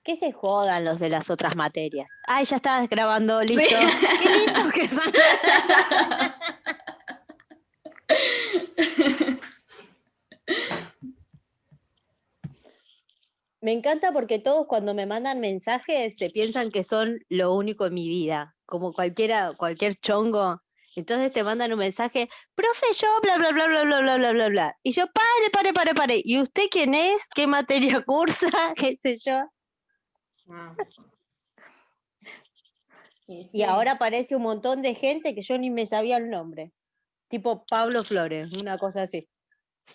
Que se jodan los de las otras materias. Ay, ya estás grabando, Sí. listo. Qué lindo que son. Me encanta porque todos cuando me mandan mensajes se piensan que son lo único en mi vida, como cualquier chongo. Entonces te mandan un mensaje, profe, yo bla bla bla bla bla bla bla bla bla. Y yo, pare. ¿Y usted quién es? ¿Qué materia cursa? ¿Qué sé yo? Ah. Y Y sí. ahora aparece un montón de gente que yo ni me sabía el nombre. Tipo Pablo Flores, una cosa así.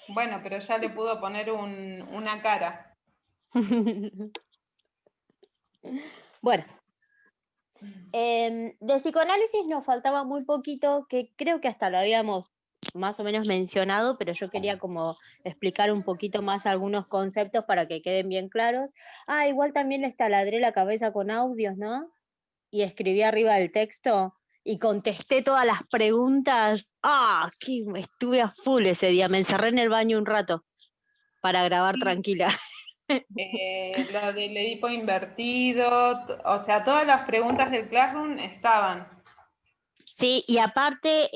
Bueno, pero ya le pudo poner una cara. Bueno, de psicoanálisis nos faltaba muy poquito, que creo que hasta lo habíamos más o menos mencionado, pero yo quería como explicar un poquito más algunos conceptos para que queden bien claros. Ah, igual también les taladré la cabeza con audios, ¿no? Y escribí arriba del texto y contesté todas las preguntas. Ah, que estuve a full ese día, me encerré en el baño un rato para grabar tranquila. Lo del Edipo invertido, o sea, todas las preguntas del Classroom estaban. Sí, y aparte,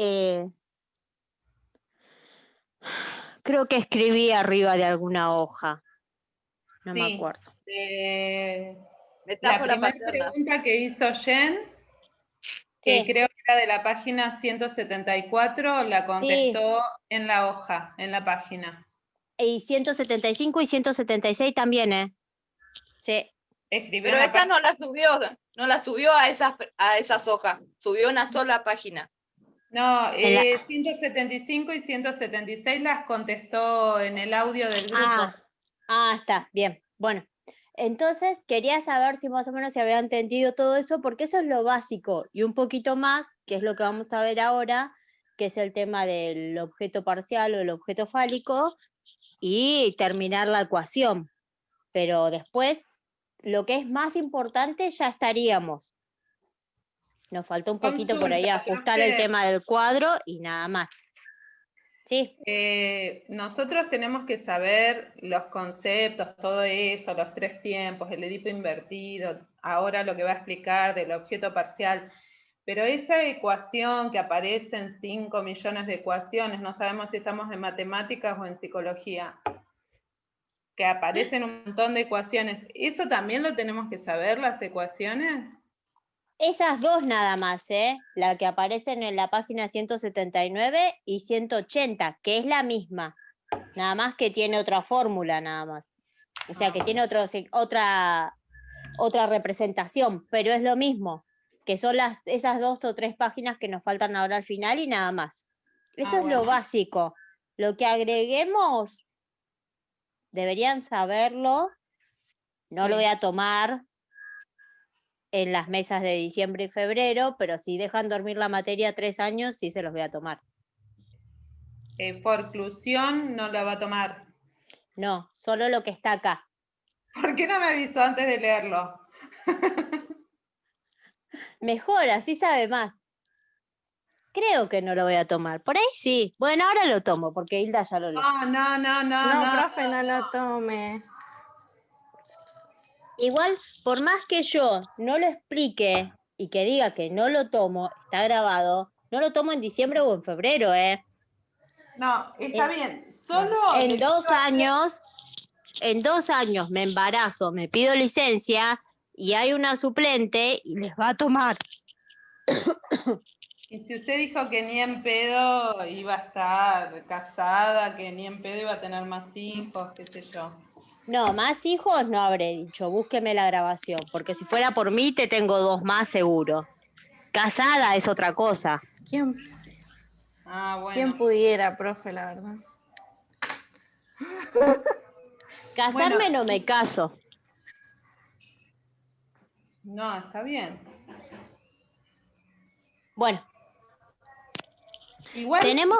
creo que escribí arriba de alguna hoja, no me Sí. acuerdo. La Metáfora primera paterna. pregunta que hizo Jen, que Sí, creo que era de la página 174, la contestó en la hoja, en la página. y 175 y 176 también, ¿eh? Sí. Escribió Pero en la esa página. no la subió a esas hojas, subió una sola página. No, En la- 175 y 176 las contestó en el audio del grupo. Está, bien. Bueno, entonces quería saber si más o menos se había entendido todo eso, porque eso es lo básico, y un poquito más, que es lo que vamos a ver ahora, que es el tema del objeto parcial o el objeto fálico, y terminar la ecuación. Pero después, lo que es más importante, ya estaríamos. Nos faltó un poquito por ahí Consulta, ajustar el profe. tema del cuadro y nada más. Sí. Nosotros tenemos que saber los conceptos, todo esto, los 3 tiempos, el Edipo invertido, ahora lo que va a explicar del objeto parcial, pero esa ecuación que aparece en 5 millones de ecuaciones, no sabemos si estamos en matemáticas o en psicología, que aparecen un montón de ecuaciones, ¿eso también lo tenemos que saber, las ecuaciones? Esas dos nada más, ¿eh? La que aparecen en la página 179 y 180, que es la misma. Nada más que tiene otra fórmula, nada más. O sea, que tiene otra representación, pero es lo mismo, que son esas 2 o 3 páginas que nos faltan ahora al final y nada más. Eso es lo Bueno. básico. Lo que agreguemos, deberían saberlo. No lo voy a tomar en las mesas de diciembre y febrero, pero si dejan dormir la materia 3 años, sí se los voy a tomar. Forclusión no la va a tomar. No, solo lo que está acá. ¿Por qué no me avisó antes de leerlo? Mejor, así sabe más. Creo que no lo voy a tomar. Por ahí sí. Bueno, ahora lo tomo, porque Hilda ya lo leyó. No, Profe, no lo tome. Igual, por más que yo no lo explique y que diga que no lo tomo, está grabado, no lo tomo en diciembre o en febrero, ¿eh? No, está bien. Solo En le 2 quiero hacer... años, en 2 años me embarazo, me pido licencia y hay una suplente y les va a tomar. Y si usted dijo que ni en pedo iba a estar casada, que ni en pedo iba a tener más hijos, qué sé yo. No, más hijos no habré dicho, búsqueme la grabación, porque si fuera por mí te tengo 2 más seguro. Casada es otra cosa. ¿Quién Bueno. pudiera, profe, la verdad? Casarme Bueno, no me caso. no, está bien. Bueno, Igual, ¿tenemos?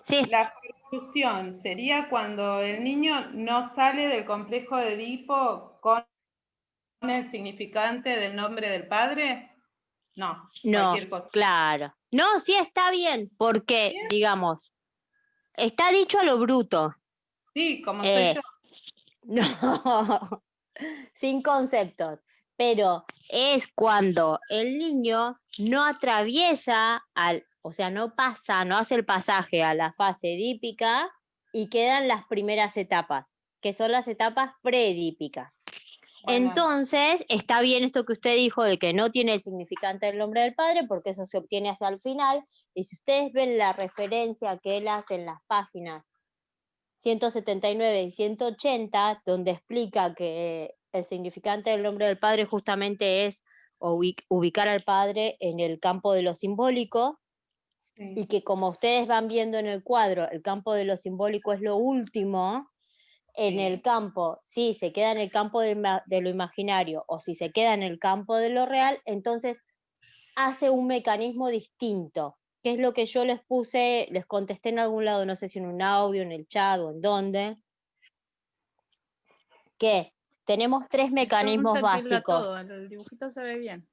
Sí. la conclusión sería cuando el niño no sale del complejo de Edipo con el significante del nombre del padre. No, No, cualquier cosa. claro. No, sí está bien, porque, ¿Bien? digamos, está dicho a lo bruto. Sí, como soy yo. No, sin conceptos. Pero es cuando el niño no atraviesa, o sea, no pasa, no hace el pasaje a la fase edípica y quedan las primeras etapas, que son las etapas preedípicas. Bueno. Entonces, está bien esto que usted dijo de que no tiene el significante del nombre del padre, porque eso se obtiene hacia el final. Y si ustedes ven la referencia que él hace en las páginas 179 y 180, donde explica que el significante del nombre del padre justamente es ubicar al padre en el campo de lo simbólico, Sí. y que como ustedes van viendo en el cuadro, el campo de lo simbólico es lo último. En el campo, si se queda en el campo de lo imaginario o si se queda en el campo de lo real, entonces hace un mecanismo distinto, que es lo que yo les puse, les contesté en algún lado, no sé si en un audio, en el chat o en dónde, que tenemos tres mecanismos Yo puse tilde a básicos. todo, el dibujito se ve bien.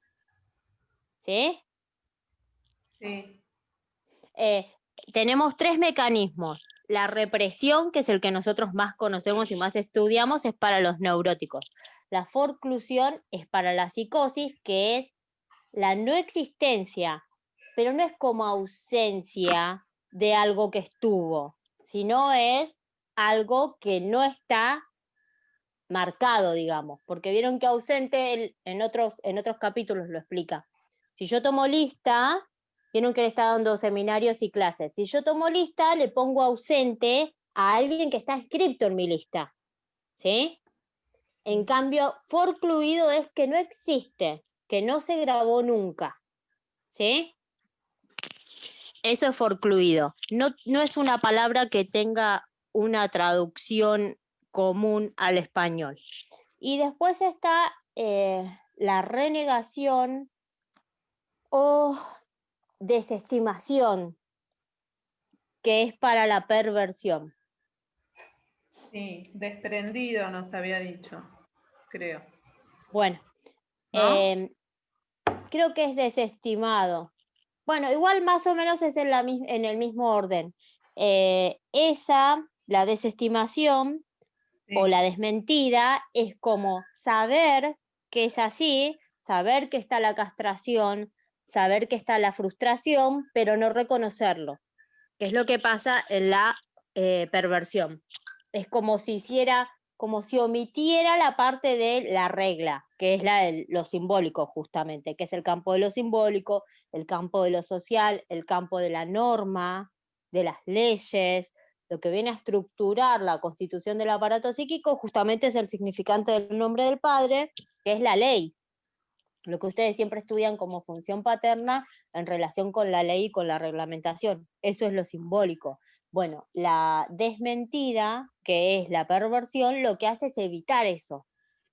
¿Sí? Sí. Tenemos tres mecanismos. La represión, que es el que nosotros más conocemos y más estudiamos, es para los neuróticos. La forclusión es para la psicosis, que es la no existencia, pero no es como ausencia de algo que estuvo, sino es algo que no está marcado, digamos, porque vieron que ausente en otros capítulos lo explica. Si yo tomo lista, vieron que le está dando seminarios y clases. Si yo tomo lista, le pongo ausente a alguien que está inscrito en mi lista, ¿sí? En cambio, forcluido es que no existe, que no se grabó nunca, ¿sí? Eso es forcluido. No es una palabra que tenga una traducción común al español. Y después está la renegación o desestimación, que es para la perversión. Sí, desprendido nos había dicho, creo. Bueno, ¿No? creo que es desestimado. Bueno, igual más o menos es en el mismo orden. La desestimación Sí. o la desmentida es como saber que es así, saber que está la castración, saber que está la frustración, pero no reconocerlo, que es lo que pasa en la perversión. Es como si omitiera la parte de la regla, que es la de lo simbólico justamente, que es el campo de lo simbólico, el campo de lo social, el campo de la norma, de las leyes. Lo que viene a estructurar la constitución del aparato psíquico justamente es el significante del nombre del padre, que es la ley, lo que ustedes siempre estudian como función paterna en relación con la ley y con la reglamentación. Eso es lo simbólico. Bueno, la desmentida, que es la perversión, lo que hace es evitar eso.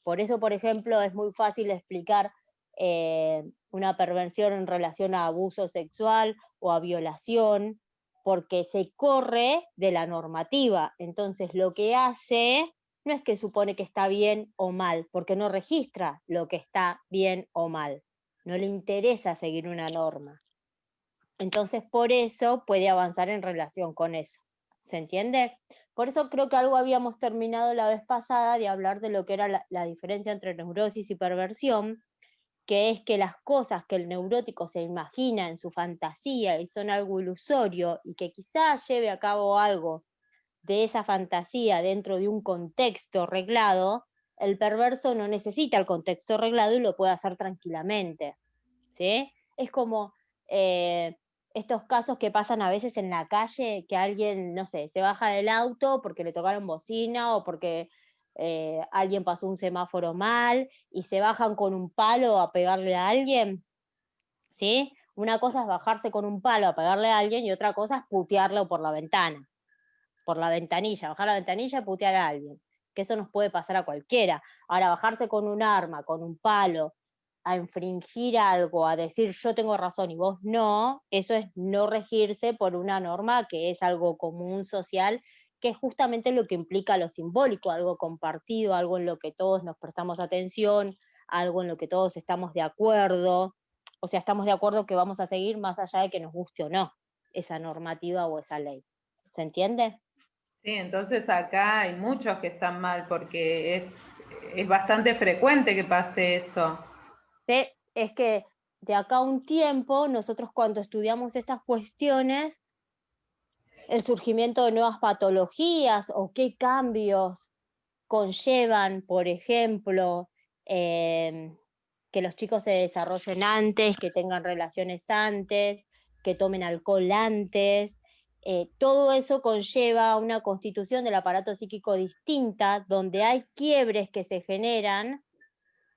Por eso, por ejemplo, es muy fácil explicar una perversión en relación a abuso sexual o a violación, porque se corre de la normativa. Entonces, lo que hace no es que supone que está bien o mal, porque no registra lo que está bien o mal. No le interesa seguir una norma. Entonces, por eso puede avanzar en relación con eso. ¿Se entiende? Por eso creo que algo habíamos terminado la vez pasada de hablar de lo que era la diferencia entre neurosis y perversión, que es que las cosas que el neurótico se imagina en su fantasía y son algo ilusorio y que quizás lleve a cabo algo de esa fantasía dentro de un contexto reglado, el perverso no necesita el contexto reglado y lo puede hacer tranquilamente, ¿sí? Es como estos casos que pasan a veces en la calle, que alguien, no sé, se baja del auto porque le tocaron bocina o porque alguien pasó un semáforo mal y se bajan con un palo a pegarle a alguien, ¿sí? Una cosa es bajarse con un palo a pegarle a alguien y otra cosa es putearlo por la ventana, por la ventanilla, bajar la ventanilla y putear a alguien, que eso nos puede pasar a cualquiera. Ahora, bajarse con un arma, con un palo, a infringir algo, a decir yo tengo razón y vos no, eso es no regirse por una norma que es algo común social, que es justamente lo que implica lo simbólico, algo compartido, algo en lo que todos nos prestamos atención, algo en lo que todos estamos de acuerdo, o sea, estamos de acuerdo que vamos a seguir más allá de que nos guste o no esa normativa o esa ley. ¿Se entiende? Sí, entonces acá hay muchos que están mal porque es bastante frecuente que pase eso. Es que de acá a un tiempo, nosotros cuando estudiamos estas cuestiones, el surgimiento de nuevas patologías o qué cambios conllevan, por ejemplo, que los chicos se desarrollen antes, que tengan relaciones antes, que tomen alcohol antes. Todo eso conlleva una constitución del aparato psíquico distinta, donde hay quiebres que se generan,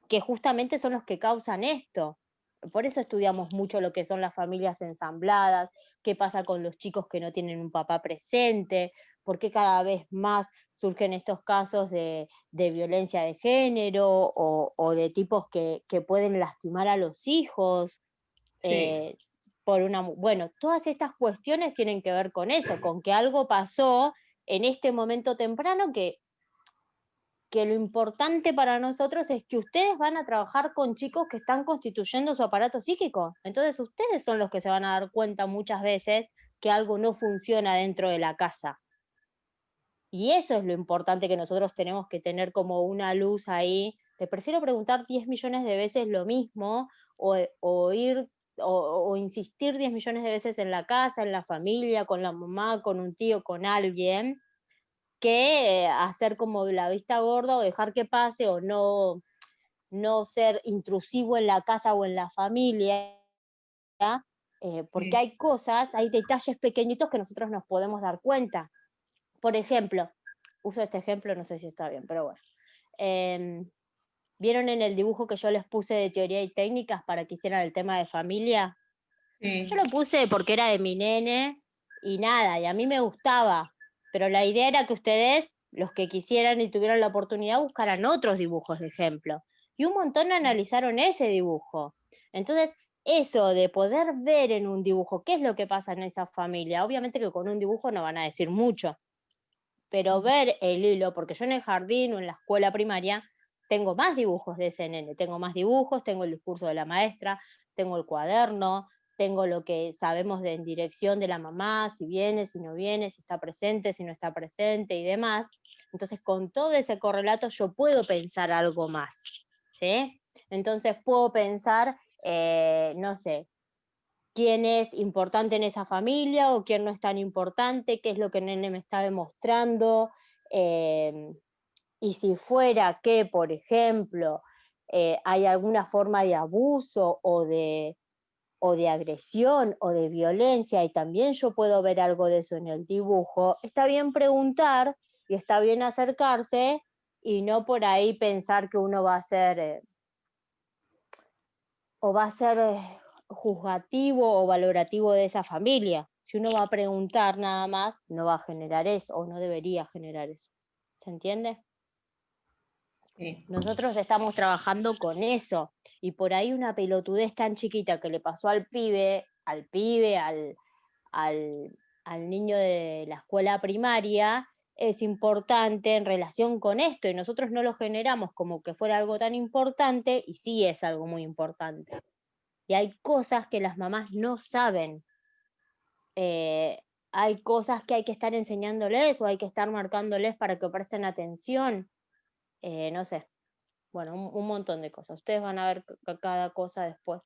que justamente son los que causan esto. Por eso estudiamos mucho lo que son las familias ensambladas, qué pasa con los chicos que no tienen un papá presente, por qué cada vez más surgen estos casos de violencia de género o de tipos que pueden lastimar a los hijos. Sí. Bueno, todas estas cuestiones tienen que ver con eso, con que algo pasó en este momento temprano que lo importante para nosotros es que ustedes van a trabajar con chicos que están constituyendo su aparato psíquico. Entonces ustedes son los que se van a dar cuenta muchas veces que algo no funciona dentro de la casa. Y eso es lo importante que nosotros tenemos que tener como una luz ahí. Te prefiero preguntar 10 millones de veces lo mismo o insistir 10 millones de veces en la casa, en la familia, con la mamá, con un tío, con alguien, que hacer como la vista gorda o dejar que pase o no ser intrusivo en la casa o en la familia, porque Sí. hay cosas, hay detalles pequeñitos que nosotros nos podemos dar cuenta. Por ejemplo, uso este ejemplo, no sé si está bien, pero bueno. ¿Vieron en el dibujo que yo les puse de teoría y técnicas para que hicieran el tema de familia? Sí. Yo lo puse porque era de mi nene y nada, y a mí me gustaba, pero la idea era que ustedes, los que quisieran y tuvieran la oportunidad, buscaran otros dibujos de ejemplo. Y un montón analizaron ese dibujo. Entonces, eso de poder ver en un dibujo qué es lo que pasa en esa familia, obviamente que con un dibujo no van a decir mucho, pero ver el hilo, porque yo en el jardín o en la escuela primaria tengo más dibujos de ese nene, tengo más dibujos, tengo el discurso de la maestra, tengo el cuaderno, tengo lo que sabemos en dirección de la mamá, si viene, si no viene, si está presente, si no está presente y demás. Entonces, con todo ese correlato yo puedo pensar algo más, ¿sí? Entonces puedo pensar, no sé, quién es importante en esa familia o quién no es tan importante, qué es lo que el nene me está demostrando, y si fuera que, por ejemplo, hay alguna forma de abuso o de agresión o de violencia, y también yo puedo ver algo de eso en el dibujo, está bien preguntar y está bien acercarse y no por ahí pensar que uno va a ser juzgativo o valorativo de esa familia. Si uno va a preguntar nada más, no va a generar eso, o no debería generar eso. ¿Se entiende? Sí. Nosotros estamos trabajando con eso, y por ahí una pelotudez tan chiquita que le pasó al niño de la escuela primaria, es importante en relación con esto, y nosotros no lo generamos como que fuera algo tan importante, y sí es algo muy importante. Y hay cosas que las mamás no saben. Hay cosas que hay que estar enseñándoles o hay que estar marcándoles para que presten atención. No sé. Bueno, un montón de cosas. Ustedes van a ver cada cosa después.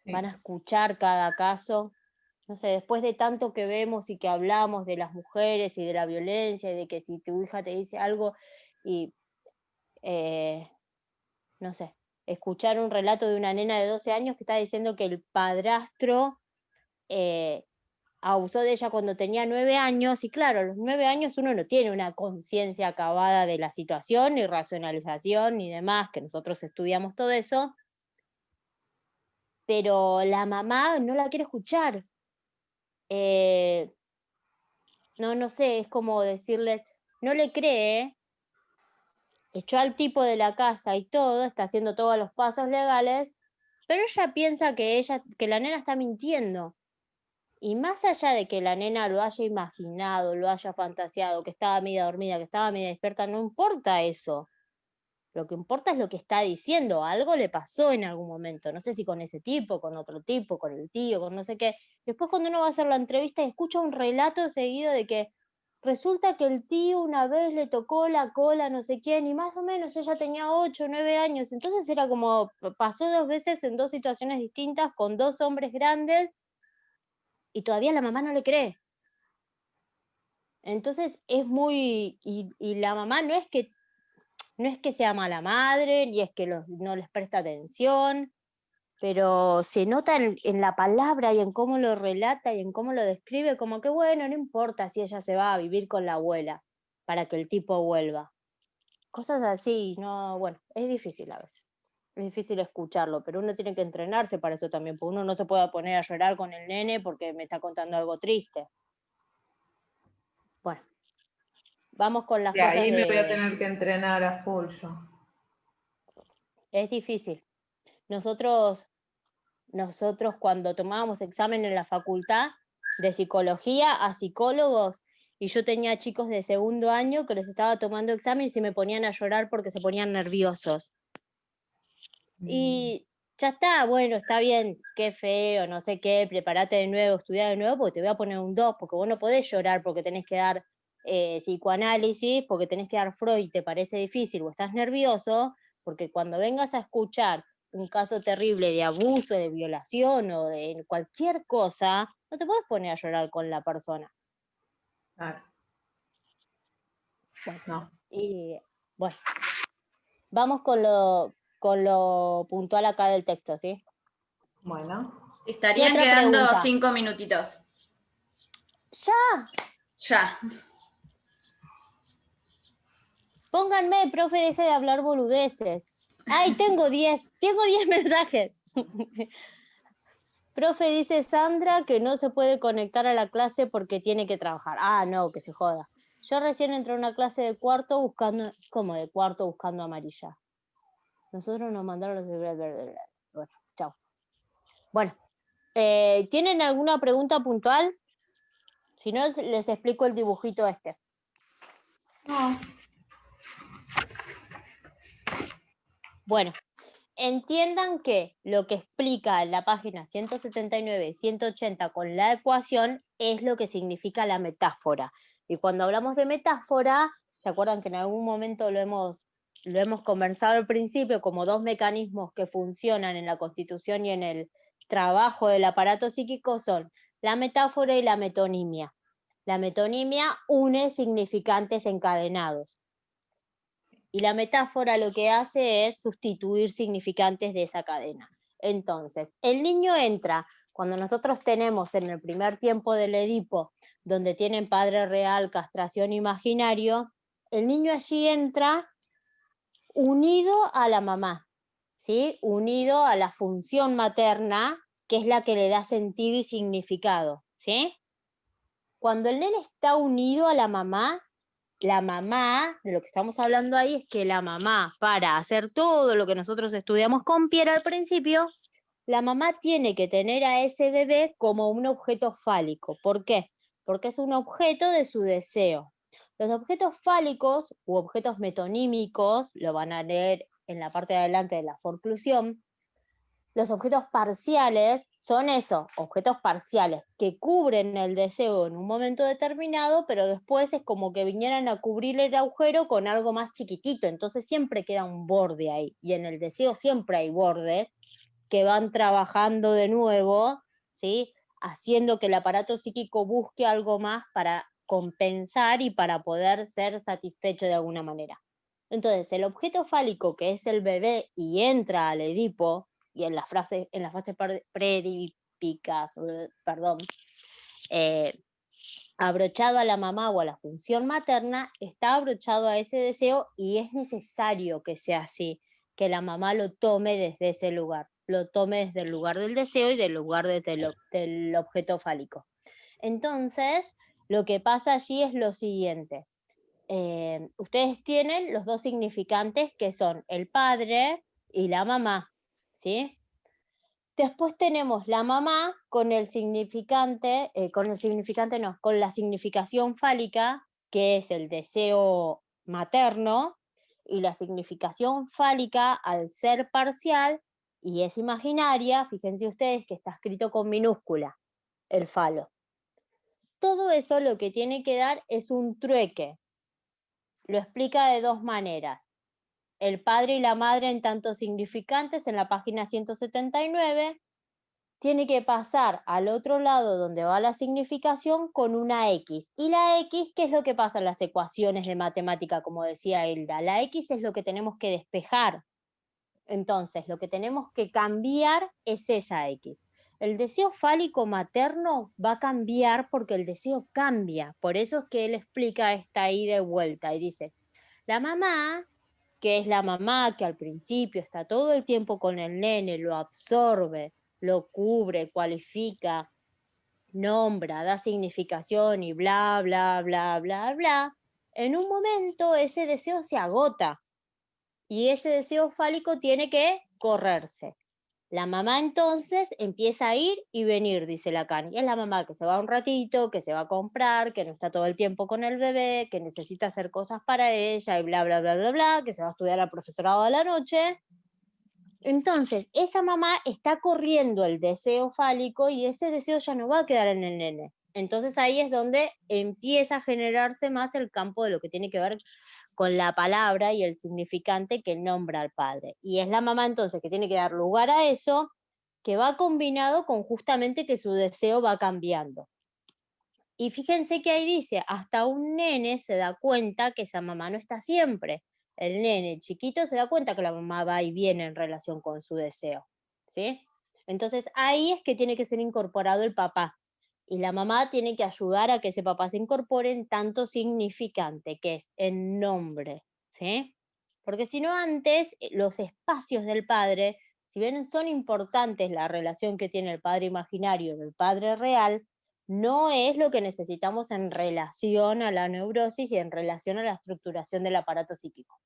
Sí. Van a escuchar cada caso. No sé, después de tanto que vemos y que hablamos de las mujeres y de la violencia y de que si tu hija te dice algo y, no sé, escuchar un relato de una nena de 12 años que está diciendo que el padrastro abusó de ella cuando tenía 9 años, y claro, a los 9 años uno no tiene una conciencia acabada de la situación, ni racionalización, ni demás, que nosotros estudiamos todo eso, pero la mamá no la quiere escuchar. No sé, es como decirle, no le cree, echó al tipo de la casa y todo, está haciendo todos los pasos legales, pero ella piensa que la nena está mintiendo. Y más allá de que la nena lo haya imaginado, lo haya fantaseado, que estaba media dormida, que estaba media despierta, no importa eso. Lo que importa es lo que está diciendo. Algo le pasó en algún momento. No sé si con ese tipo, con otro tipo, con el tío, con no sé qué. Después cuando uno va a hacer la entrevista y escucha un relato seguido de que, resulta que el tío una vez le tocó la cola a no sé quién, y más o menos ella tenía 8 o 9 años, entonces era como, pasó 2 veces en 2 situaciones distintas con 2 hombres grandes, y todavía la mamá no le cree. Entonces es muy, y la mamá no es que sea mala madre, ni es que no les presta atención, pero se nota en la palabra y en cómo lo relata y en cómo lo describe, como que bueno, no importa si ella se va a vivir con la abuela para que el tipo vuelva. Cosas así, no, bueno, es difícil a veces. Es difícil escucharlo, pero uno tiene que entrenarse para eso también, porque uno no se puede poner a llorar con el nene porque me está contando algo triste. Bueno, vamos con las Y cosas ahí me voy a de... tener que entrenar a full yo. Es difícil. Nosotros cuando tomábamos examen en la facultad de psicología a psicólogos, y yo tenía chicos de segundo año que les estaba tomando examen y se me ponían a llorar porque se ponían nerviosos. Y ya está, bueno, está bien, qué feo, no sé qué, prepárate de nuevo, estudia de nuevo, porque te voy a poner un 2, porque vos no podés llorar porque tenés que dar psicoanálisis, porque tenés que dar Freud, te parece difícil, o estás nervioso, porque cuando vengas a escuchar un caso terrible de abuso, de violación o de cualquier cosa, no te podés poner a llorar con la persona. Claro. Bueno, No. y bueno, vamos con lo puntual acá del texto, ¿sí? Bueno. Estarían otra quedando pregunta? 5 minutitos. ¡Ya! Ya. Pónganme, profe, deje de hablar boludeces. Ay, tengo 10 mensajes. Profe, dice Sandra que no se puede conectar a la clase porque tiene que trabajar. Ah, no, que se joda. Yo recién entré a una clase de cuarto buscando, ¿cómo de cuarto buscando amarilla? Nosotros nos mandaron los... Bueno, chao. Bueno, ¿tienen alguna pregunta puntual? Si no, les explico el dibujito este. No. Bueno, entiendan que lo que explica en la página 179 y 180 con la ecuación es lo que significa la metáfora. Y cuando hablamos de metáfora, ¿se acuerdan que en algún momento lo hemos conversado al principio como 2 mecanismos que funcionan en la constitución y en el trabajo del aparato psíquico? Son la metáfora y la metonimia. La metonimia une significantes encadenados. Y la metáfora lo que hace es sustituir significantes de esa cadena. Entonces, el niño entra, cuando nosotros tenemos en el primer tiempo del Edipo, donde tienen padre real, castración imaginario, el niño allí entra unido a la mamá, ¿sí? Unido a la función materna, que es la que le da sentido y significado, ¿sí? Cuando el nene está unido a la mamá, de lo que estamos hablando ahí es que la mamá, para hacer todo lo que nosotros estudiamos con Pierre al principio, la mamá tiene que tener a ese bebé como un objeto fálico. ¿Por qué? Porque es un objeto de su deseo. Los objetos fálicos u objetos metonímicos, lo van a leer en la parte de adelante de la forclusión. Los objetos parciales son eso, objetos parciales que cubren el deseo en un momento determinado, pero después es como que vinieran a cubrir el agujero con algo más chiquitito, entonces siempre queda un borde ahí, y en el deseo siempre hay bordes que van trabajando de nuevo, ¿sí? Haciendo que el aparato psíquico busque algo más para compensar y para poder ser satisfecho de alguna manera. Entonces, el objeto fálico, que es el bebé y entra al Edipo, y en las fases preedípicas, abrochado a la mamá o a la función materna, está abrochado a ese deseo y es necesario que sea así, que la mamá lo tome desde ese lugar, lo tome desde el lugar del deseo y del lugar del objeto fálico. Entonces, lo que pasa allí es lo siguiente. Ustedes tienen los 2 significantes que son el padre y la mamá, ¿sí? Después tenemos la mamá con la significación fálica, que es el deseo materno, y la significación fálica, al ser parcial y es imaginaria, fíjense ustedes que está escrito con minúscula, el falo. todo eso lo que tiene que dar es un trueque. Lo explica de dos maneras. El padre y la madre en tanto significantes en la página 179 tiene que pasar al otro lado donde va la significación con una X. Y la X, ¿qué es lo que pasa en las ecuaciones de matemática, como decía Hilda? La X es lo que tenemos que despejar. Entonces, lo que tenemos que cambiar es esa X. El deseo fálico materno va a cambiar porque el deseo cambia. Por eso es que él explica esta ida y vuelta y dice, la mamá, que es la mamá que al principio está todo el tiempo con el nene, lo absorbe, lo cubre, cualifica, nombra, da significación y bla, bla, bla, bla, bla, en un momento ese deseo se agota y ese deseo fálico tiene que correrse. La mamá entonces empieza a ir y venir, dice Lacan. Y es la mamá que se va un ratito, que se va a comprar, que no está todo el tiempo con el bebé, que necesita hacer cosas para ella y bla, bla, bla, bla, bla, que se va a estudiar al profesorado a la noche. Entonces, esa mamá está corriendo el deseo fálico y ese deseo ya no va a quedar en el nene. Entonces ahí es donde empieza a generarse más el campo de lo que tiene que ver con la palabra y el significante que nombra al padre. Y es la mamá entonces que tiene que dar lugar a eso, que va combinado con justamente que su deseo va cambiando. Y fíjense que ahí dice, hasta un nene se da cuenta que esa mamá no está siempre. El nene chiquito se da cuenta que la mamá va y viene en relación con su deseo, ¿sí? Entonces ahí es que tiene que ser incorporado el papá. Y la mamá tiene que ayudar a que ese papá se incorpore en tanto significante, que es en nombre, ¿sí? Porque si no antes, los espacios del padre, si bien son importantes la relación que tiene el padre imaginario del padre real, no es lo que necesitamos en relación a la neurosis y en relación a la estructuración del aparato psíquico.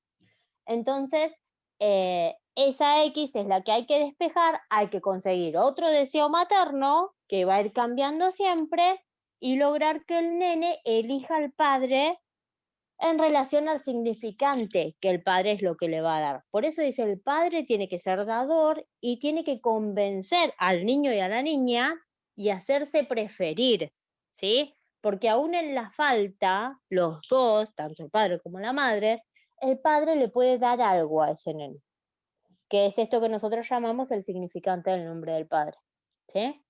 Entonces, esa X es la que hay que despejar, hay que conseguir otro deseo materno que va a ir cambiando siempre y lograr que el nene elija al padre en relación al significante que el padre es lo que le va a dar. Por eso dice, el padre tiene que ser dador y tiene que convencer al niño y a la niña y hacerse preferir, ¿sí? Porque aún en la falta, los dos, tanto el padre como la madre, el padre le puede dar algo a ese nene, que es esto que nosotros llamamos el significante del nombre del padre, ¿sí?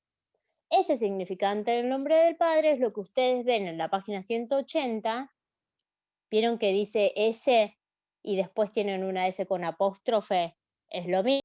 Ese significante del nombre del padre es lo que ustedes ven en la página 180. Vieron que dice S y después tienen una S con apóstrofe, es lo mismo.